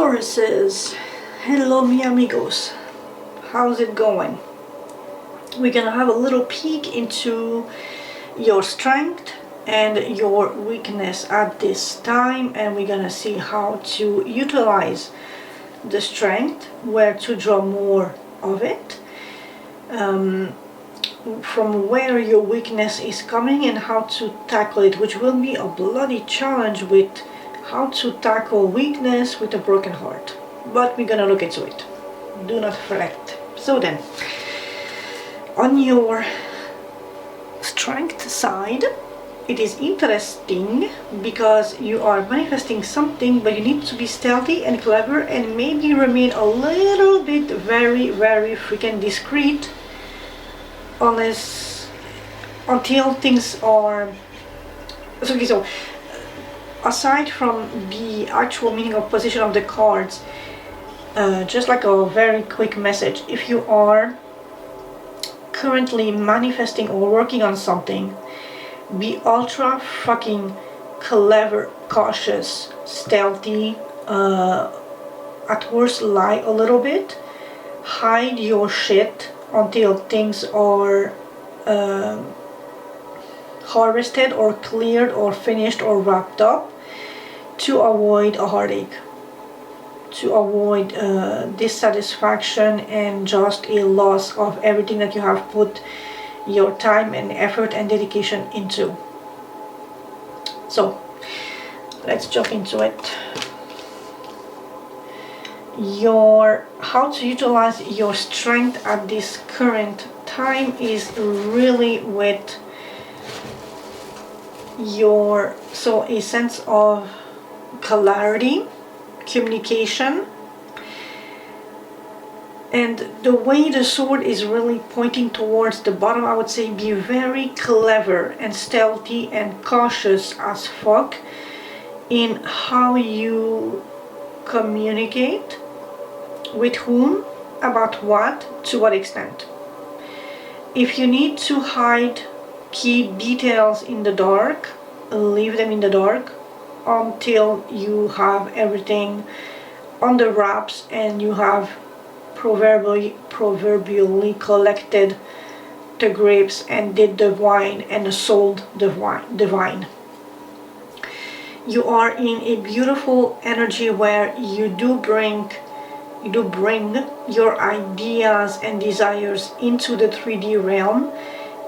Tauruses, hello mi amigos, how's it going? We're gonna have a little peek into your strength and your weakness at this time, and we're gonna see how to utilize the strength, where to draw more of it, from where your weakness is coming and how to tackle it, which will be a bloody challenge with how to tackle weakness with a broken heart. But we're gonna look into it. Do not fret. So then, on your strength side, it is interesting because you are manifesting something, but you need to be stealthy and clever and maybe remain a little bit very freaking discreet until things are okay. So aside from the actual meaning of position of the cards, just like a very quick message, if you are currently manifesting or working on something, be ultra fucking clever, cautious, stealthy, at worst lie a little bit, hide your shit until things are harvested or cleared or finished or wrapped up, to avoid a heartache, to avoid dissatisfaction and just a loss of everything that you have put your time and effort and dedication into. So let's jump into it. How to utilize your strength at this current time is really with a sense of clarity, communication, and the way the sword is really pointing towards the bottom, I would say be very clever and stealthy and cautious as fuck in how you communicate, with whom, about what, to what extent. If you need to hide key details in the dark, leave them in the dark until you have everything on the wraps and you have proverbially collected the grapes and did the wine and sold the wine. You are in a beautiful energy where you do bring your ideas and desires into the 3D realm.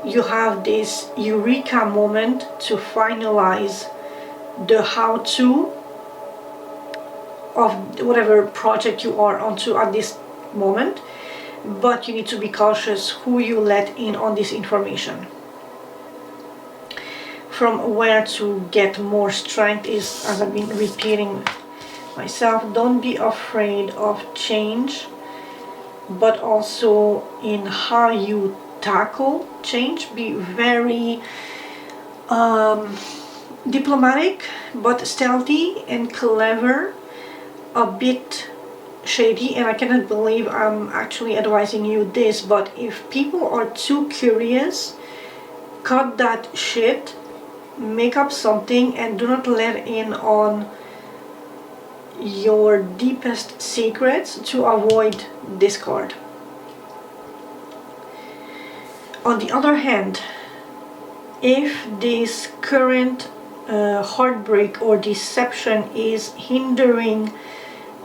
You have this eureka moment to finalize the how-to of whatever project you are onto at this moment, but you need to be cautious who you let in on this information. From where to get more strength is, as I've been repeating myself, don't be afraid of change, but also in how you tackle change. Be very diplomatic but stealthy and clever, a bit shady. And I cannot believe I'm actually advising you this, but if people are too curious, cut that shit, make up something, and do not let in on your deepest secrets to avoid discord. On the other hand, if this current heartbreak or deception is hindering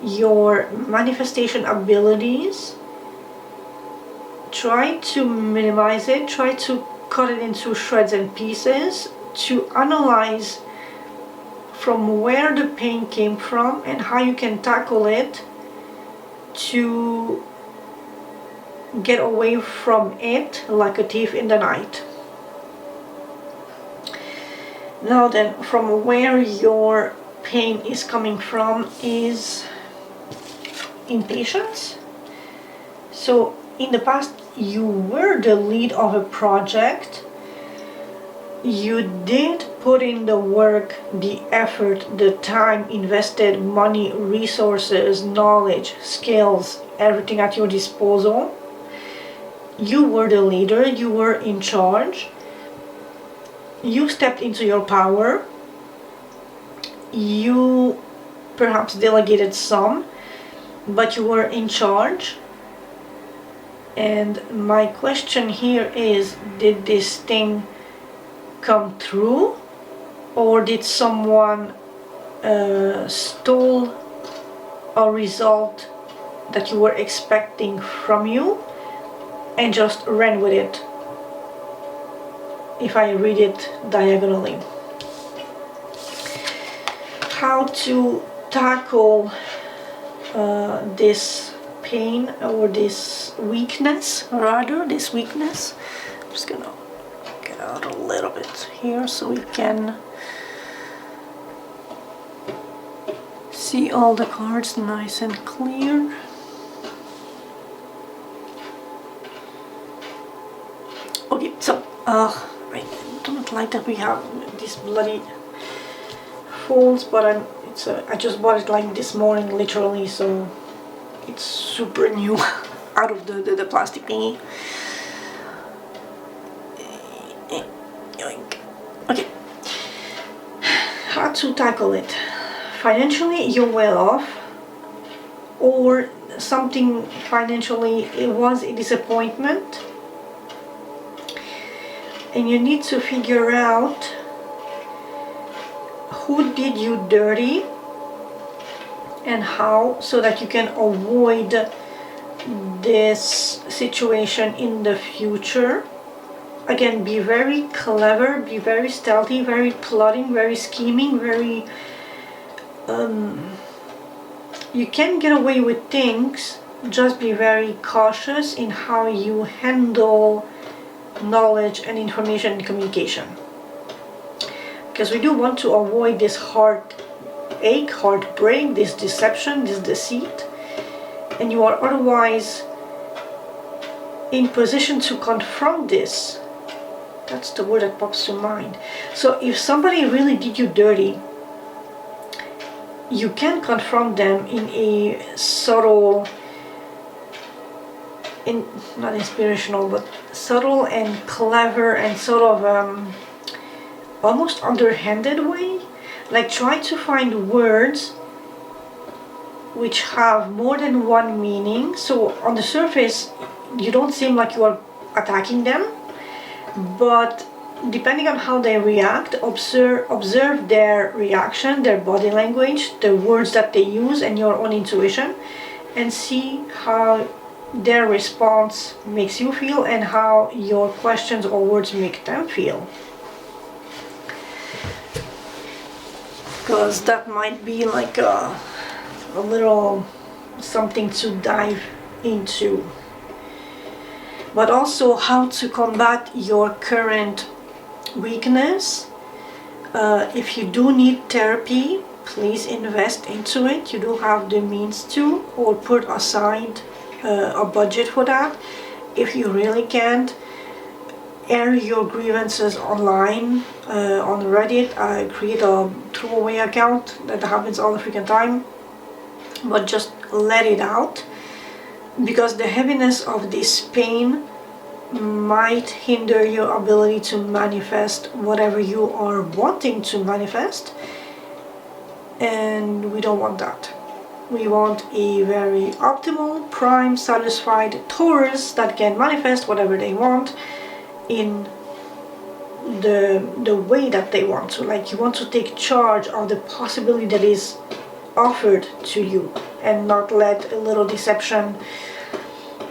your manifestation abilities, try to minimize it, try to cut it into shreds and pieces, to analyze from where the pain came from and how you can tackle it to get away from it like a thief in the night. Now then, from where your pain is coming from is impatience. So in the past you were the lead of a project, you did put in the work, the effort, the time invested, money, resources, knowledge, skills, everything at your disposal. You were the leader, you were in charge, you stepped into your power, you perhaps delegated some, but you were in charge. And my question here is, did this thing come through, or did someone stole a result that you were expecting from you and just ran with it, if I read it diagonally? How to tackle this pain, or this weakness, rather, this weakness. I'm just gonna get out a little bit here so we can see all the cards nice and clear. Okay, so I don't like that we have these bloody folds, but I just bought it like this morning, literally, so it's super new out of the plastic thingy. Okay, how to tackle it? Financially, you're well off, or something financially, it was a disappointment, and you need to figure out who did you dirty and how, so that you can avoid this situation in the future. Again, be very clever, be very stealthy, very plotting, very scheming, very you can get away with things, just be very cautious in how you handle knowledge and information and communication, because we do want to avoid this heartache, heartbreak, this deception, this deceit, and you are otherwise in position to confront this. That's the word that pops to mind. So if somebody really did you dirty, you can confront them in a subtle, not inspirational, but subtle and clever and sort of almost underhanded way. Like, try to find words which have more than one meaning. So on the surface, you don't seem like you are attacking them, but depending on how they react, observe their reaction, their body language, the words that they use, and your own intuition, and see how their response makes you feel and how your questions or words make them feel. Because that might be like a little something to dive into. But also how to combat your current weakness. If you do need therapy, please invest into it. You do have the means to, or put aside a budget for that. If you really can't, air your grievances online, on Reddit. Create a throwaway account. That happens all the freaking time, but just let it out, because the heaviness of this pain might hinder your ability to manifest whatever you are wanting to manifest, and we don't want that. We want a very optimal, prime, satisfied Taurus that can manifest whatever they want in the way that they want to. Like, you want to take charge of the possibility that is offered to you, and not let a little deception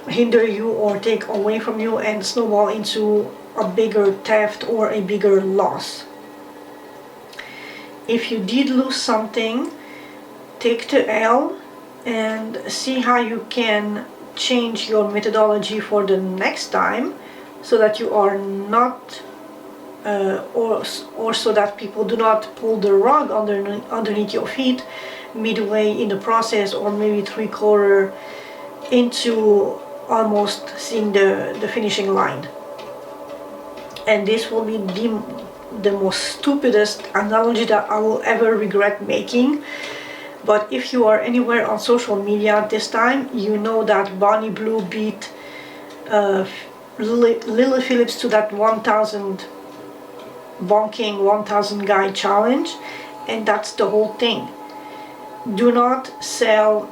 hinder you or take away from you and snowball into a bigger theft or a bigger loss. If you did lose something, take the L and see how you can change your methodology for the next time, so that you are not or so that people do not pull the rug underneath your feet midway in the process, or maybe 3/4 into almost seeing the finishing line. And this will be the most stupidest analogy that I will ever regret making, but if you are anywhere on social media at this time, you know that Bonnie Blue beat Lily Phillips to that 1,000 bonking 1,000 guy challenge, and that's the whole thing. Do not sell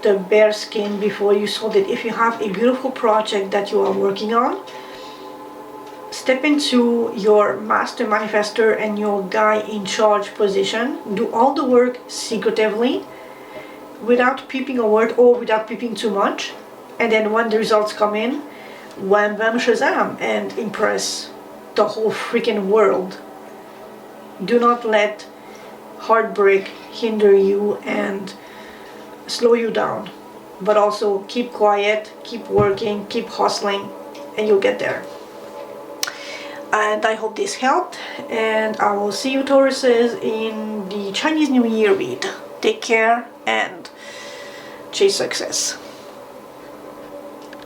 the bare skin before you sold it. If you have a beautiful project that you are working on, step into your master manifestor and your guy in charge position. Do all the work secretively, without peeping a word or without peeping too much. And then when the results come in, wham bam shazam, and impress the whole freaking world. Do not let heartbreak hinder you and slow you down, but also keep quiet, keep working, keep hustling, and you'll get there. And I hope this helped, and I will see you Tauruses in the Chinese New Year read. Take care and chase success.